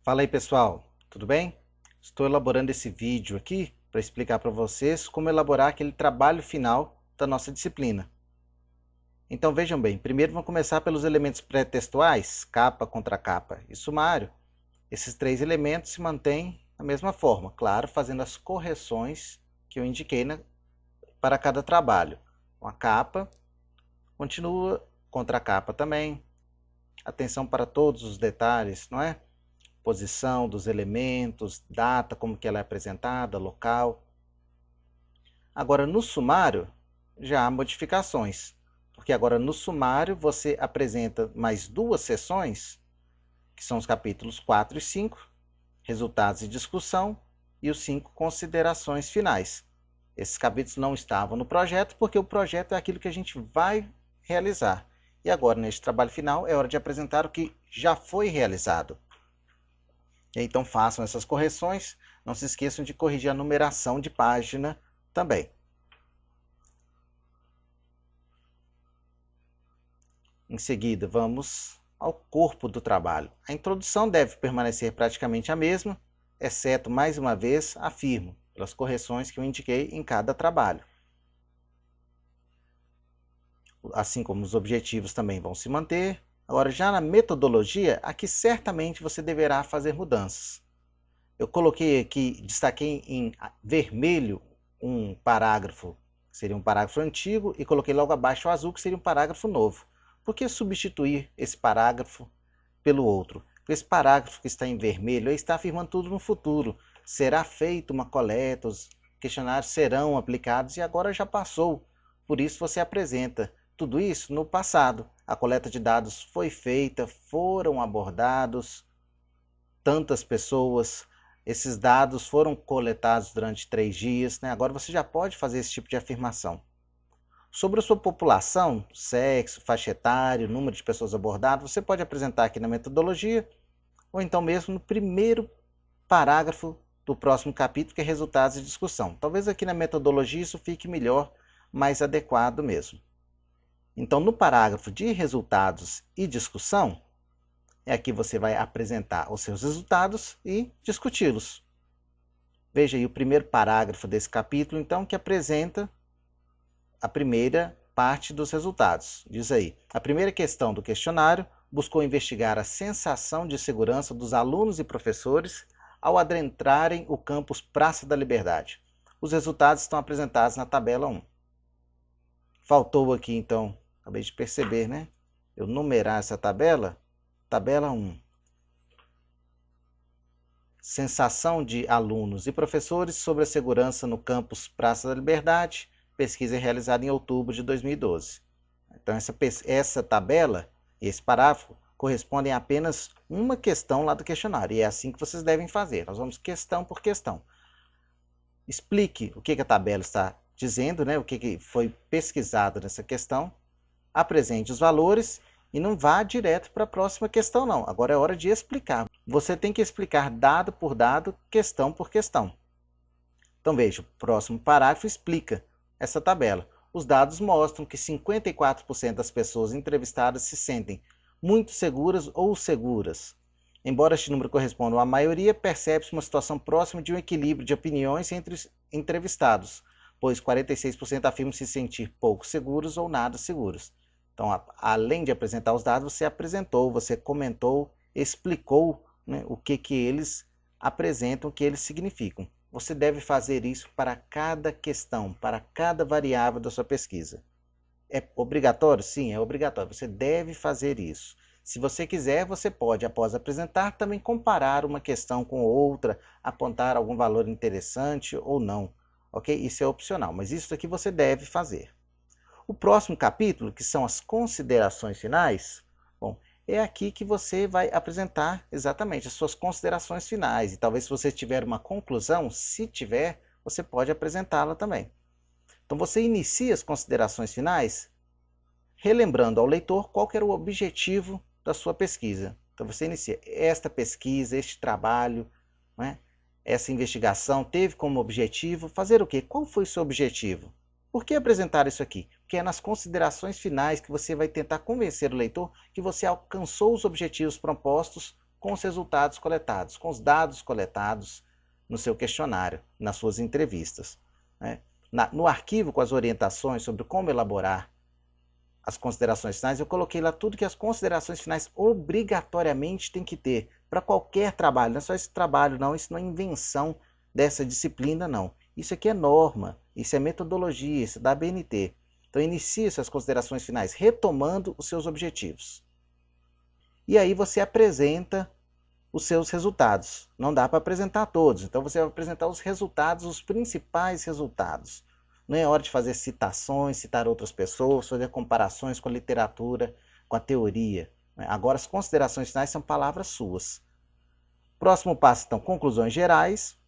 Fala aí pessoal, tudo bem? Estou elaborando esse vídeo aqui para explicar para vocês como elaborar aquele trabalho final da nossa disciplina. Então vejam bem, primeiro vamos começar pelos elementos pré-textuais, capa, contracapa e sumário. Esses três elementos se mantêm da mesma forma, claro, fazendo as correções que eu indiquei para cada trabalho. A capa continua, contracapa também, atenção para todos os detalhes, não é? Posição dos elementos, data, como que ela é apresentada, local. Agora, no sumário, já há modificações, porque agora no sumário você apresenta mais duas seções, que são os capítulos 4 e 5, resultados e discussão, e os 5 considerações finais. Esses capítulos não estavam no projeto, porque o projeto é aquilo que a gente vai realizar. E agora, neste trabalho final, é hora de apresentar o que já foi realizado. Então façam essas correções, não se esqueçam de corrigir a numeração de página também. Em seguida, vamos ao corpo do trabalho. A introdução deve permanecer praticamente a mesma, exceto, mais uma vez, afirmo, pelas correções que eu indiquei em cada trabalho. Assim como os objetivos também vão se manter. Agora, já na metodologia, aqui certamente você deverá fazer mudanças. Eu coloquei aqui, destaquei em vermelho um parágrafo, que seria um parágrafo antigo, e coloquei logo abaixo o azul, que seria um parágrafo novo. Por que substituir esse parágrafo pelo outro? Porque esse parágrafo que está em vermelho está afirmando tudo no futuro. Será feita uma coleta, os questionários serão aplicados e agora já passou. Por isso você apresenta tudo isso no passado. A coleta de dados foi feita, foram abordados tantas pessoas, esses dados foram coletados durante 3 dias, né? Agora você já pode fazer esse tipo de afirmação. Sobre a sua população, sexo, faixa etária, número de pessoas abordadas, você pode apresentar aqui na metodologia, ou então mesmo no primeiro parágrafo do próximo capítulo, que é resultados e discussão. Talvez aqui na metodologia isso fique melhor, mais adequado mesmo. Então, no parágrafo de resultados e discussão, aqui você vai apresentar os seus resultados e discuti-los. Veja aí o primeiro parágrafo desse capítulo, então, que apresenta a primeira parte dos resultados. Diz aí: a primeira questão do questionário buscou investigar a sensação de segurança dos alunos e professores ao adentrarem o campus Praça da Liberdade. Os resultados estão apresentados na tabela 1. Faltou aqui, então, acabei de perceber, né? Eu numerar essa tabela. Tabela 1. Sensação de alunos e professores sobre a segurança no campus Praça da Liberdade. Pesquisa realizada em outubro de 2012. Então, essa tabela, esse parágrafo, correspondem a apenas uma questão lá do questionário. E é assim que vocês devem fazer. Nós vamos questão por questão. Explique o que a tabela está dizendo, né? O que foi pesquisado nessa questão. Apresente os valores e não vá direto para a próxima questão, não. Agora é hora de explicar. Você tem que explicar dado por dado, questão por questão. Então veja, o próximo parágrafo explica essa tabela. Os dados mostram que 54% das pessoas entrevistadas se sentem muito seguras ou seguras. Embora este número corresponda à maioria, percebe-se uma situação próxima de um equilíbrio de opiniões entre os entrevistados, pois 46% afirmam se sentir pouco seguros ou nada seguros. Então, além de apresentar os dados, você apresentou, você comentou, explicou, né, o que eles apresentam, o que eles significam. Você deve fazer isso para cada questão, para cada variável da sua pesquisa. É obrigatório? Sim, é obrigatório. Você deve fazer isso. Se você quiser, você pode, após apresentar, também comparar uma questão com outra, apontar algum valor interessante ou não. Ok? Isso é opcional, mas isso aqui você deve fazer. O próximo capítulo, que são as considerações finais, bom, é aqui que você vai apresentar exatamente as suas considerações finais. E talvez se você tiver uma conclusão, se tiver, você pode apresentá-la também. Então você inicia as considerações finais relembrando ao leitor qual era o objetivo da sua pesquisa. Então você inicia esta pesquisa, este trabalho, né? Essa investigação teve como objetivo fazer o quê? Qual foi o seu objetivo? Por que apresentar isso aqui? Porque é nas considerações finais que você vai tentar convencer o leitor que você alcançou os objetivos propostos com os resultados coletados, com os dados coletados no seu questionário, nas suas entrevistas, né? No arquivo com as orientações sobre como elaborar as considerações finais, eu coloquei lá tudo que as considerações finais obrigatoriamente tem que ter para qualquer trabalho. Não é só esse trabalho, não. Isso não é invenção dessa disciplina, não. Isso aqui é norma, isso é metodologia, isso é da ABNT. Então, inicie essas considerações finais retomando os seus objetivos. E aí você apresenta os seus resultados. Não dá para apresentar todos, então você vai apresentar os resultados, os principais resultados. Não é hora de fazer citações, citar outras pessoas, fazer comparações com a literatura, com a teoria. Agora, as considerações finais são palavras suas. Próximo passo, então, conclusões gerais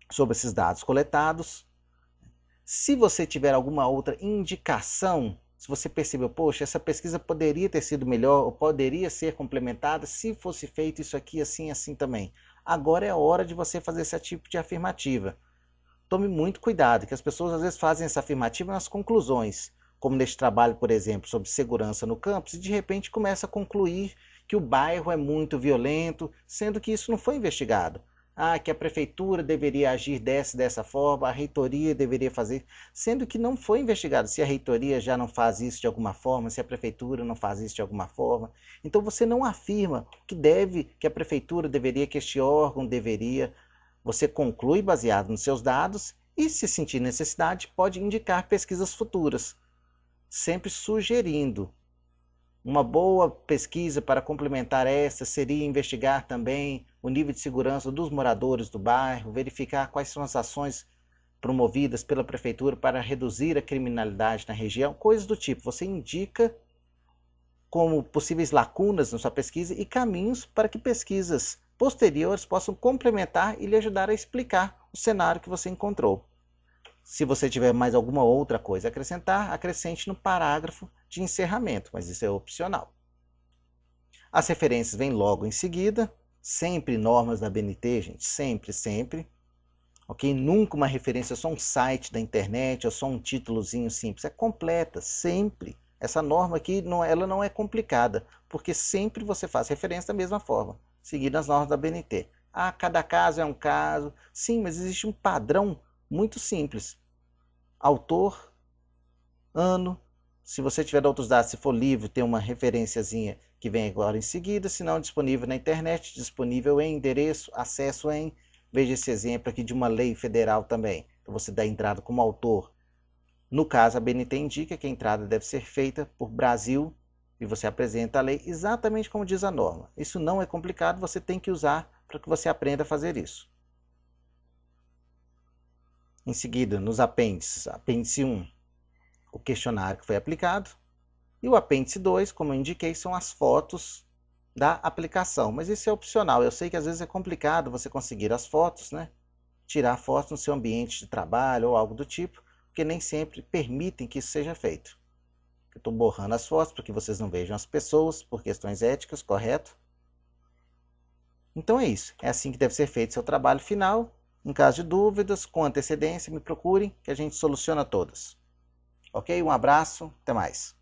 sobre esses dados coletados. Se você tiver alguma outra indicação, se você percebeu, poxa, essa pesquisa poderia ter sido melhor, ou poderia ser complementada, se fosse feito isso aqui, assim, assim também. Agora é a hora de você fazer esse tipo de afirmativa. Tome muito cuidado, que as pessoas às vezes fazem essa afirmativa nas conclusões, como neste trabalho, por exemplo, sobre segurança no campus, e de repente começa a concluir que o bairro é muito violento, sendo que isso não foi investigado. Que a prefeitura deveria agir dessa forma, a reitoria deveria fazer, sendo que não foi investigado se a reitoria já não faz isso de alguma forma, se a prefeitura não faz isso de alguma forma. Então você não afirma que a prefeitura deveria, que este órgão deveria. Você conclui baseado nos seus dados e, se sentir necessidade, pode indicar pesquisas futuras, sempre sugerindo. Uma boa pesquisa para complementar essa seria investigar também o nível de segurança dos moradores do bairro, verificar quais são as ações promovidas pela prefeitura para reduzir a criminalidade na região, coisas do tipo. Você indica como possíveis lacunas na sua pesquisa e caminhos para que pesquisas posteriores possam complementar e lhe ajudar a explicar o cenário que você encontrou. Se você tiver mais alguma outra coisa a acrescentar, acrescente no parágrafo de encerramento, mas isso é opcional. As referências vêm logo em seguida, sempre normas da ABNT, gente, sempre, sempre. Ok? Nunca uma referência é só um site da internet ou só um títulozinho simples, é completa, sempre. Essa norma aqui, ela não é complicada, porque sempre você faz referência da mesma forma, seguindo as normas da ABNT. Cada caso é um caso. Sim, mas existe um padrão muito simples. Autor, ano. Se você tiver outros dados, se for livro, tem uma referenciazinha que vem agora em seguida. Se não, disponível na internet, disponível em endereço, acesso em. Veja esse exemplo aqui de uma lei federal também. Então você dá entrada como autor. No caso, a ABNT indica que a entrada deve ser feita por Brasil e você apresenta a lei exatamente como diz a norma. Isso não é complicado, você tem que usar para que você aprenda a fazer isso. Em seguida, nos apêndices, apêndice 1, o questionário que foi aplicado, e o apêndice 2, como eu indiquei, são as fotos da aplicação, mas isso é opcional. Eu sei que às vezes é complicado você conseguir as fotos, né? Tirar fotos no seu ambiente de trabalho ou algo do tipo, porque nem sempre permitem que isso seja feito. Eu estou borrando as fotos para que vocês não vejam as pessoas, por questões éticas, correto? Então é isso, é assim que deve ser feito seu trabalho final. Em caso de dúvidas, com antecedência, me procurem que a gente soluciona todas. Ok? Um abraço, até mais.